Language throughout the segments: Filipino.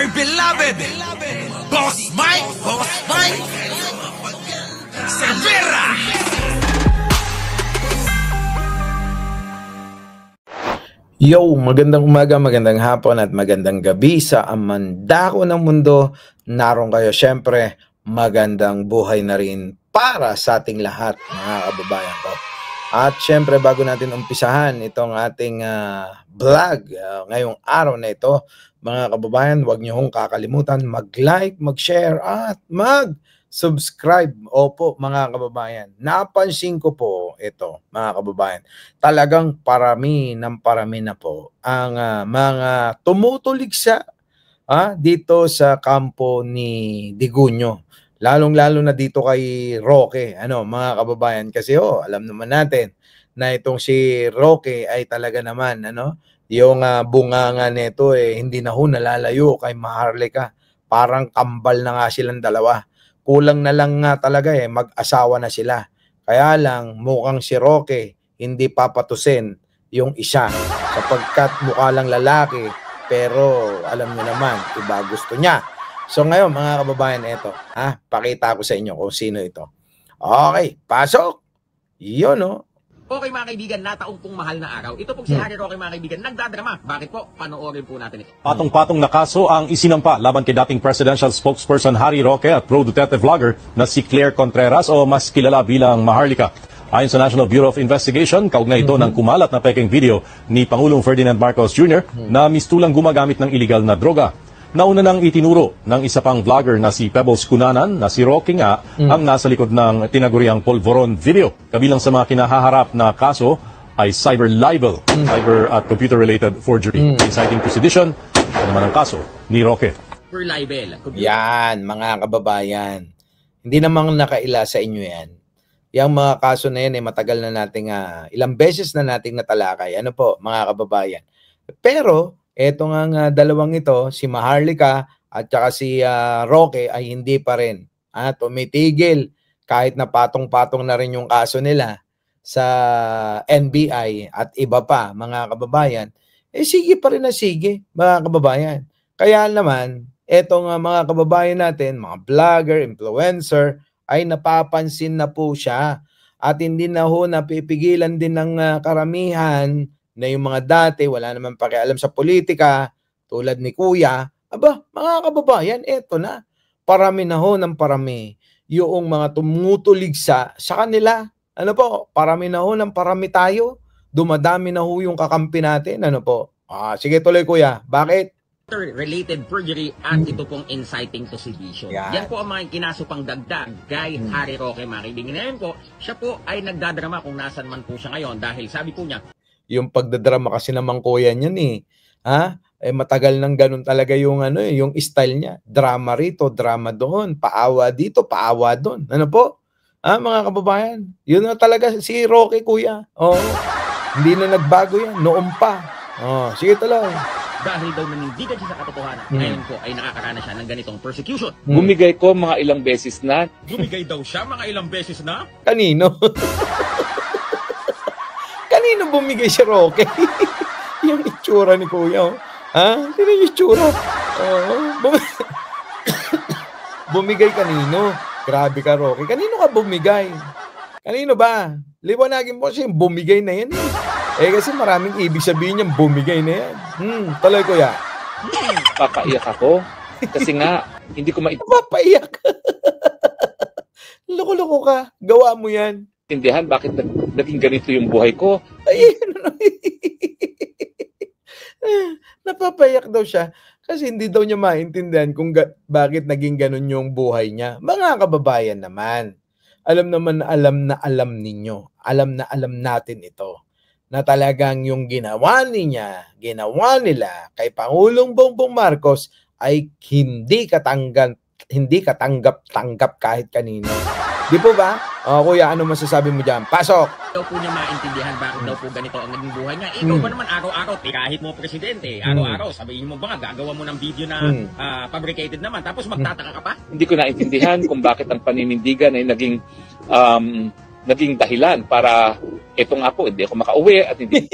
my beloved Boss Mike Cervera. Yo, magandang umaga, magandang hapon at magandang gabi sa amandako ng mundo. Naroon kayo, syempre, magandang buhay na rin para sa ating lahat, mga kababayan ko. At syempre, bago natin umpisahan itong ating vlog ngayong araw na ito, mga kababayan, huwag niyo hong kakalimutan mag-like, mag-share at mag-subscribe. Opo, mga kababayan, napansin ko po ito, mga kababayan, talagang parami na po ang mga tumutuligsa dito sa kampo ni Digunyo. Lalong-lalo na dito kay Roque, mga kababayan, kasi alam naman natin na itong si Roque ay talaga naman, yung bunganga nito hindi na nalalayo kay Maharlika. Parang kambal na nga silang dalawa. Kulang na lang nga talaga mag-asawa na sila. Kaya lang mukhang si Roque hindi papatusin yung isa sapagkat mukha lang lalaki pero alam niyo naman, iba gusto niya. So ngayon mga kababayan, ito, pakita ko sa inyo kung sino ito. Okay, pasok. Yun, Okay mga kaibigan, nataong pong mahal na araw. Ito pong si Harry Roque mga kaibigan, nagdadrama. Bakit po? Panoorin po natin ito. Patong-patong na kaso ang isinampa laban kay dating presidential spokesperson Harry Roque at pro-Duterte vlogger na si Claire Contreras o mas kilala bilang Maharlika. Ayon sa National Bureau of Investigation, kaugnay ito ng kumalat na peking video ni Pangulong Ferdinand Marcos Jr. na mistulang gumagamit ng illegal na droga. Nauna nang itinuro ng isa pang vlogger na si Pebbles Cunanan na si Roque nga ang nasa likod ng tinaguriang polvoron video. Kabilang sa mga kinahaharap na kaso ay cyber libel, cyber at computer-related forgery, inciting to sedition. Ito naman ang kaso ni Roque. Per libel. Yan, mga kababayan. Hindi namang nakaila sa inyo yan. Yung mga kaso na yan matagal na nating, ilang beses na nating natalakay. Ano po, mga kababayan. Pero, eto nga dalawang ito, si Maharlika at saka si Roque ay hindi pa rin tumitigil kahit na patong-patong na rin yung kaso nila sa NBI at iba pa, mga kababayan. Sige pa rin na sige, mga kababayan. Kaya naman, eto nga mga kababayan natin, mga vlogger, influencer, ay napapansin na po siya at hindi na napipigilan din ng karamihan na yung mga dati, wala naman pakialam sa politika, tulad ni Kuya, mga kababayan, eto na. Parami na ng parami. Yung mga tumutuligsa sa kanila. Ano po, parami na ng parami tayo. Dumadami na yung kakampi natin. Ano po? Sige tuloy Kuya. Bakit? Related perjury at ito pong inciting to sedition. Yan po ang mga kinasupang dagdag kay Harry Roque mga kaibigan. Ngayon po, siya po ay nagdadrama kung nasan man po siya ngayon dahil sabi po niya, yung pagdadrama kasi naman Kuya niyan matagal nang ganun talaga yung yung style niya. Drama rito, drama doon, paawa dito, paawa doon. Ano po? Mga kababayan, yun na talaga si Roque Kuya. Hindi na nagbago yan, noon pa. Sige tuloy. Dahil daw nanindigan siya sa katotohanan, ngayon po ay nakakaranas siya ng ganitong persecution. Bumigay ko mga ilang beses na. Bumigay daw siya mga ilang beses na? Kanino? Kanino bumigay si Roque? Yung itsura ni Kuya. Sino yung itsura? Bumigay kanino? Grabe ka, Roque. Kanino ka bumigay? Kanino ba? Liwanagin mo kasi bumigay na yan kasi maraming ibig sabihin niyang bumigay na yan. Tuloy Kuya. Papaiyak ako. Kasi nga, hindi ko Papaiyak. Loko-loko ka. Gawa mo yan. maintindihan bakit naging ganito yung buhay ko. Napapayak daw siya kasi hindi daw niya maintindihan kung bakit naging ganun yung buhay niya. Mga kababayan naman, alam na alam ninyo, alam na alam natin ito, na talagang yung ginawa nila kay Pangulong Bongbong Marcos ay hindi katanggap-tanggap kahit kanino. Di po ba? Kuya, ano masasabi mo dyan? Pasok! Daw po niya maintindihan bakit daw po ganito ang naging buhay niya. Ikaw ba naman araw-araw, kahit mo presidente, araw-araw, sabihin mo ba gagawa mo ng video na fabricated naman, tapos magtataka ka pa? Hindi ko naintindihan kung bakit ang paninindigan ay naging naging dahilan para ito nga po, hindi ako makauwi at hindi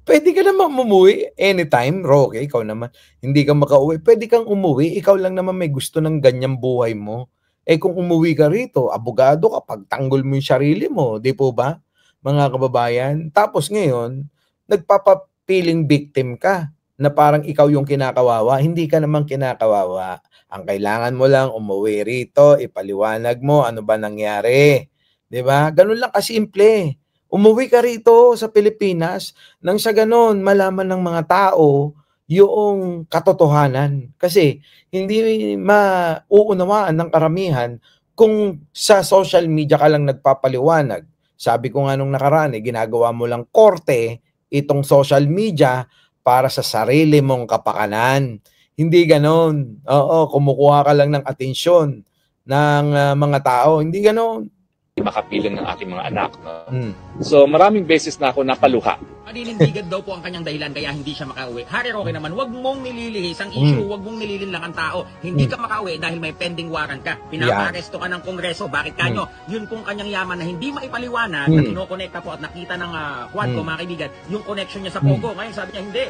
Pwede ka naman umuwi anytime, Roque, ikaw naman. Hindi ka makauwi, pwede kang umuwi, ikaw lang naman may gusto ng ganyang buhay mo. Eh kung umuwi ka rito, abogado ka, pagtanggol mo yung sarili mo, di po ba, mga kababayan? Tapos ngayon, nagpapapiling victim ka na parang ikaw yung kinakawawa, hindi ka naman kinakawawa. Ang kailangan mo lang umuwi rito, ipaliwanag mo ano ba nangyari. 'Di ba? Ganun lang kasimple. Umuwi ka rito sa Pilipinas nang sa ganun malaman ng mga tao yung katotohanan. Kasi hindi mauunawaan ng karamihan kung sa social media ka lang nagpapaliwanag. Sabi ko nga nung nakaraan, ginagawa mo lang korte itong social media para sa sarili mong kapakanan. Hindi ganon. Oo, kumukuha ka lang ng atensyon ng mga tao. Hindi ganon. makapiling ng aking mga anak. No? So maraming beses na ako napaluha. Paninindigan daw po ang kanyang dahilan kaya hindi siya makauwi. Harry Roque naman, wag mong nililihis ang issue, wag mong nililinlang ang tao. Hindi ka makauwi dahil may pending warrant ka. Pinapa-aresto ka ng Kongreso. Bakit kanyo? Yun pong kanyang yaman na hindi maipaliwanag na kinokonekta po at nakita ng quad ko, mga kaibigan, yung connection niya sa Pogo. Ngayon sabi niya, hindi.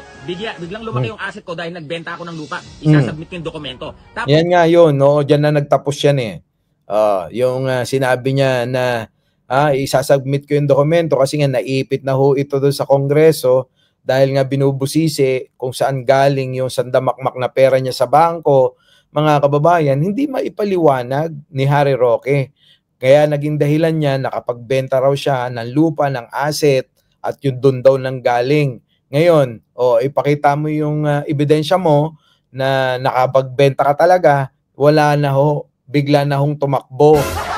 Biglang lumaki yung asset ko dahil nagbenta ako ng lupa. Isasubmit yung dokumento. Tapos, yan nga yun, no? Diyan na nagtapos yan eh. Yung sinabi niya na isasubmit ko yung dokumento kasi nga naipit na ho ito doon sa Kongreso dahil nga binubusisi kung saan galing yung sandamakmak na pera niya sa bangko, mga kababayan, hindi maipaliwanag ni Harry Roque. Kaya naging dahilan niya nakapagbenta raw siya ng lupa, ng asset at yun doon daw nang galing. Ngayon, ipakita mo yung ebidensya mo na nakapagbenta ka talaga, wala na ho, bigla na hong tumakbo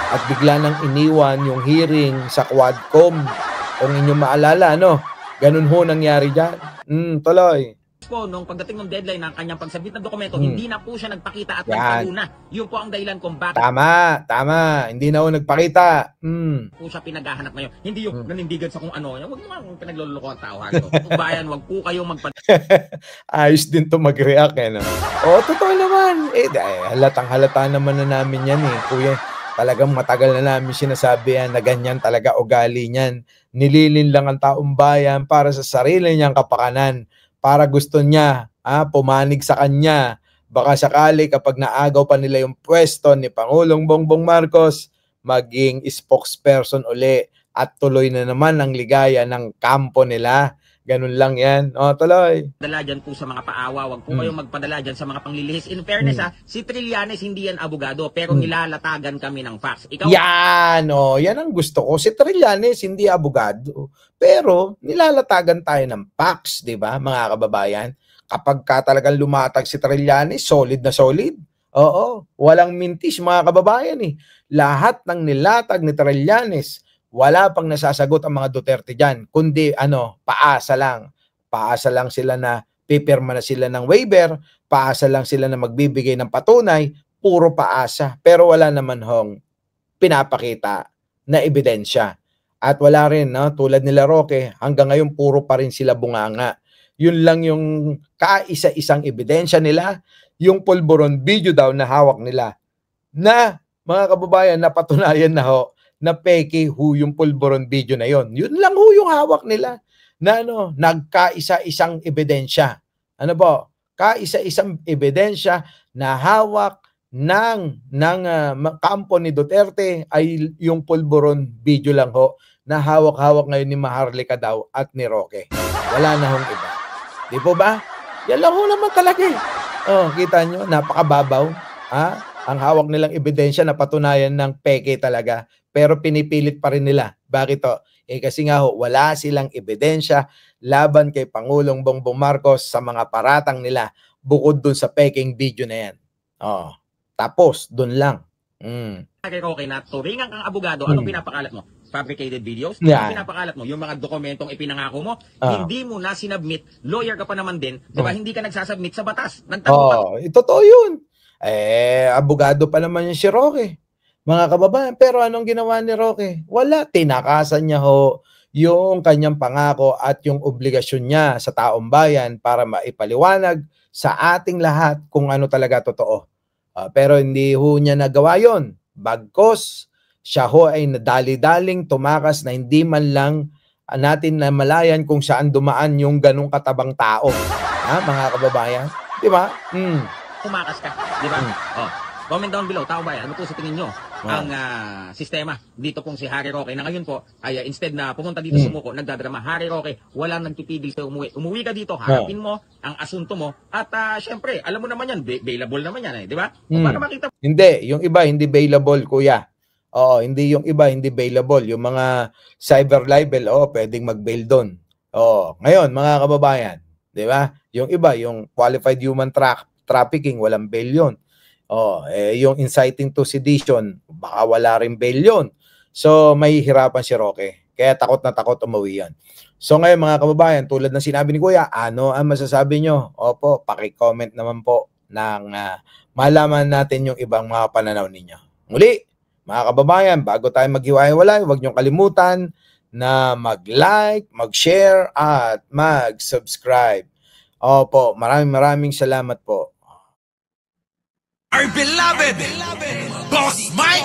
at bigla nang iniwan yung hearing sa Quadcom. Kung inyong maalala, ano? Ganun ho nangyari dyan. Tuloy. po, nung pagdating ng deadline ng kanyang pagsabit ng dokumento, hindi na po siya nagpakita at nagpaluna. Yun po ang dahilan kung bakit Tama. Hindi na ho nagpakita. po siya pinaghahanap ngayon. Hindi yung nanindigan sa kung ano. Huwag naman pinagloloko ang tao. Kung bayan, wag po kayong Ayos din to mag-react eh, no? Totoo naman. Halatang-halata naman na namin yan eh, kuya. Talagang matagal na namin sinasabi yan na ganyan talaga ugali niyan. Nililin lang ang taong bayan para sa sarili niyang kapakanan. Para gusto niya pumanig sa kanya. Baka sakali kapag naagaw pa nila yung pwesto ni Pangulong Bongbong Marcos, maging spokesperson uli at tuloy na naman ang ligaya ng kampo nila. Ganun lang yan. Tuloy. Padala dyan po sa mga paawa. Wag po kayong magpadala dyan sa mga panglilihis. In fairness si Trillanes hindi yan abogado pero nilalatagan kami ng facts. Ikaw, yan ang gusto ko. Si Trillanes hindi abogado pero nilalatagan tayo ng facts, di ba mga kababayan? Kapag ka talagang lumatag si Trillanes, solid na solid. Walang mintis mga kababayan eh. Lahat ng nilatag ni Trillanes, wala pang nasasagot ang mga Duterte dyan, kundi paasa lang. Paasa lang sila na pipirma na sila ng waiver, paasa lang sila na magbibigay ng patunay, puro paasa. Pero wala naman hong pinapakita na ebidensya. At wala rin, tulad nila Roque, hanggang ngayon puro pa rin sila bunganga. Yun lang yung kaisa-isang ebidensya nila, yung pulburon video daw na hawak nila. Na, mga kababayan, napatunayan na ho, na peke yung pulburon video na yon. Yun lang yung hawak nila na nagkaisa-isang ebidensya. Kaisa-isang ebidensya na hawak ng kampo ni Duterte ay yung pulburon video lang ho na hawak-hawak ngayon ni Maharlika daw at ni Roque. Wala na hong iba. Di po ba? Yan lang ho naman talaga eh. Kita nyo, napakababaw. Ang hawak nilang ebidensya na patunayan ng peke talaga. Pero pinipilit pa rin nila. Bakit to? Kasi nga wala silang ebidensya laban kay Pangulong Bongbong Marcos sa mga paratang nila bukod dun sa peking video na yan. Tapos, dun lang. kay Roque na turingan kang abogado, anong pinapakalat mo? Fabricated videos? Yeah. Anong pinapakalat mo? Yung mga dokumentong ipinangako mo, hindi mo na sinubmit, lawyer ka pa naman din, diba? Hindi ka nagsasubmit sa batas. Totoo yun. Abogado pa naman yung si Roque. Mga kababayan, pero anong ginawa ni Roque? Wala, tinakasan niya yung kanyang pangako at yung obligasyon niya sa taong bayan para maipaliwanag sa ating lahat kung ano talaga totoo. Pero hindi niya nagawa yon. Bagkos, siya ho ay nadali-daling tumakas na hindi man lang natin namalayan kung saan dumaan yung ganong katabang tao. Ha, mga kababayan? Di ba? Tumakas ka, di ba? Oh. Comment down below, tao ba yan? Ano po sa tingin nyo ang sistema dito pong si Harry Roque na ngayon po ay instead na pumunta dito sumuko, nagdadrama. Harry Roque, walang nagpipigil sa umuwi. Umuwi ka dito, harapin mo ang asunto mo at syempre, alam mo naman yan, bailable naman yan, di ba? Para makita. Hindi, yung iba hindi bailable, kuya. Oo, hindi yung iba hindi bailable. Yung mga cyber libel, pwedeng mag-bail doon. Oo, ngayon mga kababayan, di ba? Yung iba, yung qualified human trafficking, walang bail yun. Yung inciting to sedition, baka wala rin bail yun. So, may hirapan si Roque. Kaya takot na takot umuwi yan. So, ngayon mga kababayan, tulad ng sinabi ni Kuya, ano ang masasabi nyo? Opo, paki-comment naman po ng malaman natin yung ibang mga pananaw ninyo. Muli, mga kababayan, bago tayo maghiwa-hiwalay, huwag niyong kalimutan na mag-like, mag-share, at mag-subscribe. Opo, maraming salamat po. Our beloved Boss Mike.